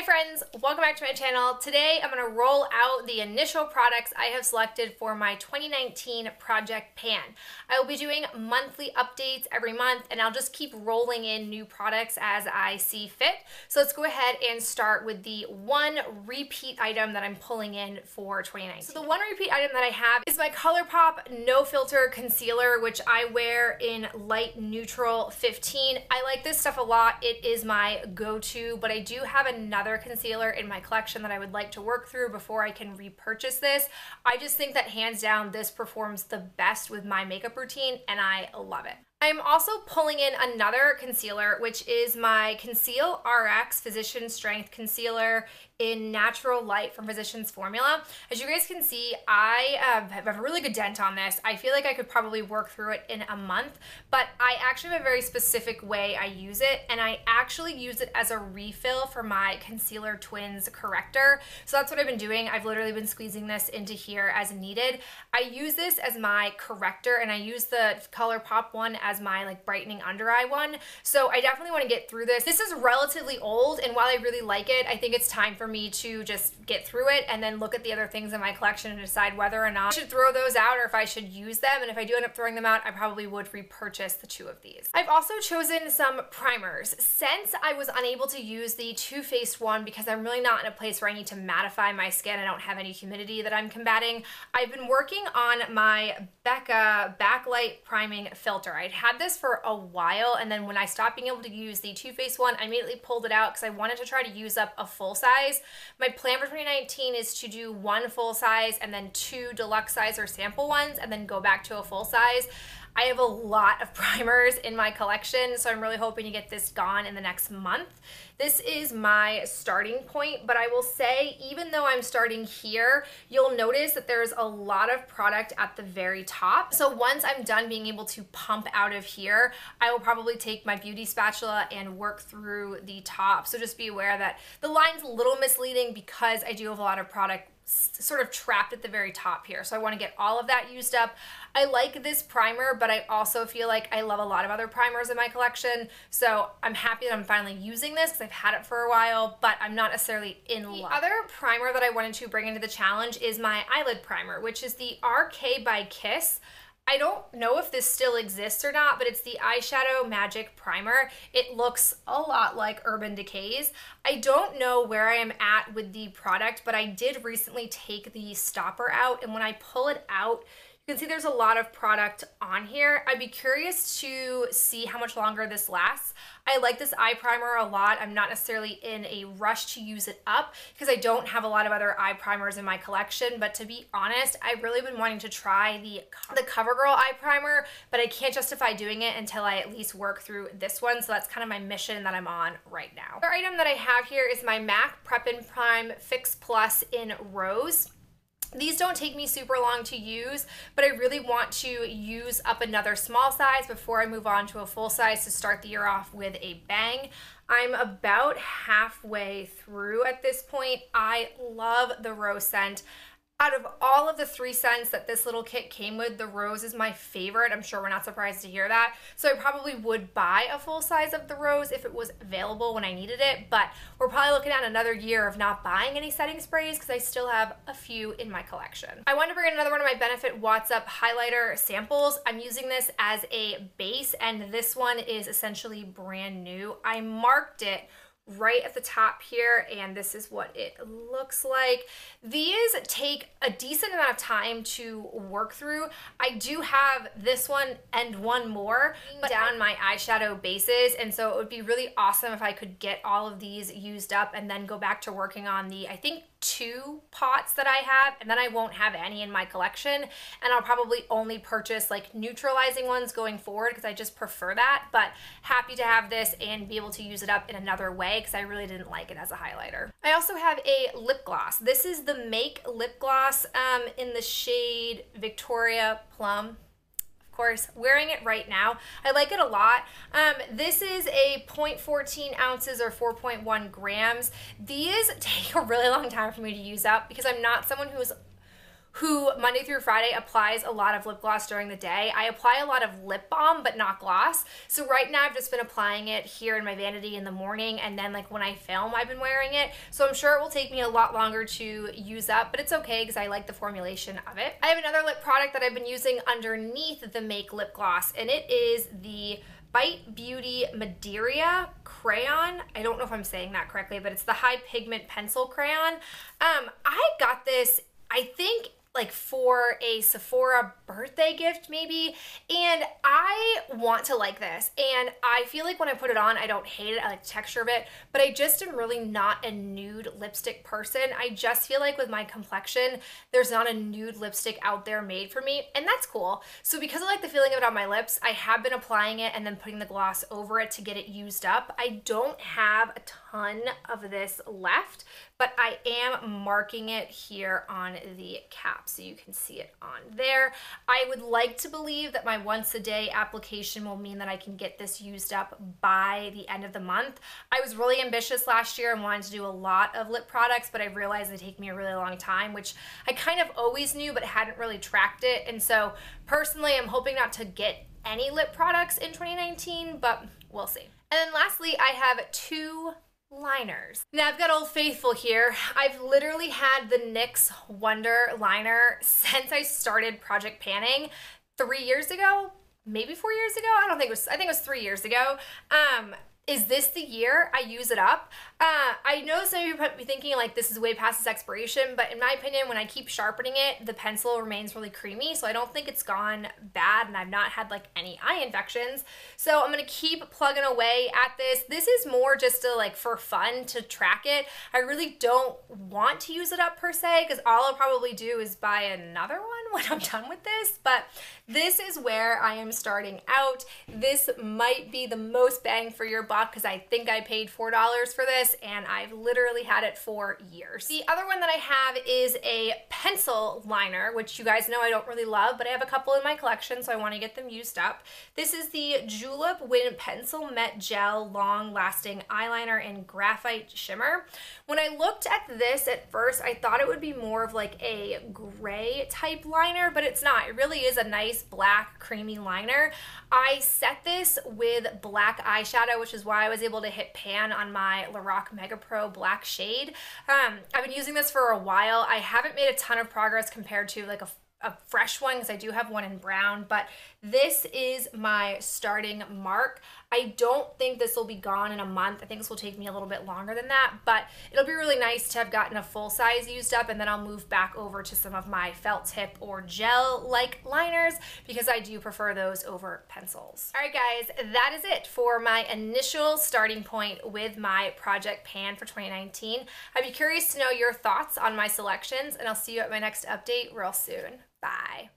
friends, welcome back to my channel. Today I'm going to roll out the initial products I have selected for my 2019 Project Pan. I will be doing monthly updates every month and I'll just keep rolling in new products as I see fit. So let's go ahead and start with the one repeat item that I'm pulling in for 2019. So the one repeat item that I have is my ColourPop No Filter Concealer, which I wear in light neutral 15. I like this stuff a lot. It is my go-to, but I do have another concealer in my collection that I would like to work through before I can repurchase this. I just think that hands down this performs the best with my makeup routine and I love it. I'm also pulling in another concealer, which is my Conceal RX Physician Strength Concealer in Natural Light from Physicians Formula. As you guys can see, I have a really good dent on this. I feel like I could probably work through it in a month, but I actually have a very specific way I use it, and I actually use it as a refill for my Concealer Twins corrector. So that's what I've been doing. I've literally been squeezing this into here as needed. I use this as my corrector, and I use the ColourPop one as my like brightening under eye one. So I definitely want to get through this. This is relatively old, and while I really like it, I think it's time for me to just get through it and then look at the other things in my collection and decide whether or not I should throw those out or if I should use them. And if I do end up throwing them out, I probably would repurchase the two of these. I've also chosen some primers. Since I was unable to use the Too Faced one because I'm really not in a place where I need to mattify my skin, I don't have any humidity that I'm combating, I've been working on my Becca Backlight Priming Filter. I'd had this for a while, and then when I stopped being able to use the Too Faced one, I immediately pulled it out because I wanted to try to use up a full size. My plan for 2019 is to do one full size and then two deluxe size or sample ones and then go back to a full size. I have a lot of primers in my collection, so I'm really hoping to get this gone in the next month. This is my starting point, but I will say, even though I'm starting here, you'll notice that there's a lot of product at the very top. So once I'm done being able to pump out of here, I will probably take my beauty spatula and work through the top. So just be aware that the line's a little misleading because I do have a lot of product sort of trapped at the very top here. So I want to get all of that used up. I like this primer, but I also feel like I love a lot of other primers in my collection. So I'm happy that I'm finally using this because I've had it for a while, but I'm not necessarily in love. The other primer that I wanted to bring into the challenge is my eyelid primer, which is the RK by Kiss. I don't know if this still exists or not, but it's the Eyeshadow Magic Primer. It looks a lot like Urban Decay's. I don't know where I am at with the product, but I did recently take the stopper out, and when I pull it out, you can see there's a lot of product on here. I'd be curious to see how much longer this lasts. I like this eye primer a lot. I'm not necessarily in a rush to use it up because I don't have a lot of other eye primers in my collection, but to be honest, I've really been wanting to try the CoverGirl eye primer, but I can't justify doing it until I at least work through this one, so that's kind of my mission that I'm on right now. The other item that I have here is my MAC Prep and Prime Fix Plus in Rose. These don't take me super long to use, but I really want to use up another small size before I move on to a full size to start the year off with a bang. I'm about halfway through at this point. I love the rose scent. Out of all of the 3 scents that this little kit came with, the rose is my favorite. I'm sure we're not surprised to hear that. So I probably would buy a full size of the rose if it was available when I needed it, but we're probably looking at another year of not buying any setting sprays because I still have a few in my collection. I wanted to bring in another one of my Benefit What's Up highlighter samples. I'm using this as a base, and this one is essentially brand new. I marked it right at the top here, and this is what it looks like. These take a decent amount of time to work through. I do have this one and one more down my eyeshadow bases, and so it would be really awesome if I could get all of these used up and then go back to working on the, I think, 2 pots that I have, and then I won't have any in my collection, and I'll probably only purchase like neutralizing ones going forward because I just prefer that, but happy to have this and be able to use it up in another way because I really didn't like it as a highlighter. I also have a lip gloss. This is the Make lip gloss in the shade Victoria Plum. Course, wearing it right now. I like it a lot. This is a 0.14 ounces or 4.1 grams. These take a really long time for me to use up because I'm not someone who Monday through Friday applies a lot of lip gloss during the day. I apply a lot of lip balm, but not gloss. So right now I've just been applying it here in my vanity in the morning, and then like when I film, I've been wearing it. So I'm sure it will take me a lot longer to use up, but it's okay because I like the formulation of it. I have another lip product that I've been using underneath the Make lip gloss, and it is the Bite Beauty Madeira crayon. I don't know if I'm saying that correctly, but it's the high pigment pencil crayon. I got this, I think, like for a Sephora birthday gift maybe, and I want to like this, and I feel like when I put it on, I don't hate it. I like the texture of it, but I just am really not a nude lipstick person. I just feel like with my complexion, there's not a nude lipstick out there made for me, and that's cool. So because I like the feeling of it on my lips, I have been applying it and then putting the gloss over it to get it used up. I don't have a ton of this left, but I am marking it here on the cap so you can see it on there. I would like to believe that my once a day application will mean that I can get this used up by the end of the month. I was really ambitious last year and wanted to do a lot of lip products, but I realized they take me a really long time, which I kind of always knew but hadn't really tracked it. And so personally, I'm hoping not to get any lip products in 2019, but we'll see. And then lastly, I have two liners. Now I've got Old Faithful here. I've literally had the NYX Wonder liner since I started project panning 3 years ago, maybe 4 years ago. I think it was 3 years ago. Is this the year I use it up? I know some of you might be thinking like this is way past its expiration, but in my opinion, when I keep sharpening it, the pencil remains really creamy, so I don't think it's gone bad, and I've not had like any eye infections. So I'm gonna keep plugging away at this. This is more just to like for fun to track it. I really don't want to use it up per se, because all I'll probably do is buy another one when I'm done with this, but this is where I am starting out. This might be the most bang for your buck because I think I paid $4 for this, and I've literally had it for years. The other one that I have is a pencil liner, which you guys know I don't really love, but I have a couple in my collection, so I want to get them used up. This is the Julep Win Pencil Met Gel Long Lasting Eyeliner in Graphite Shimmer. When I looked at this at first, I thought it would be more of like a gray type liner, but it's not. It really is a nice black creamy liner. I set this with black eyeshadow, which is why I was able to hit pan on my Lorac Mega Pro black shade. I've been using this for a while. I haven't made a ton of progress compared to like a fresh one because I do have one in brown, but this is my starting mark. I don't think this will be gone in a month. I think this will take me a little bit longer than that, but it'll be really nice to have gotten a full size used up, and then I'll move back over to some of my felt tip or gel like liners because I do prefer those over pencils. All right guys, that is it for my initial starting point with my project pan for 2019. I'd be curious to know your thoughts on my selections, and I'll see you at my next update real soon. Bye.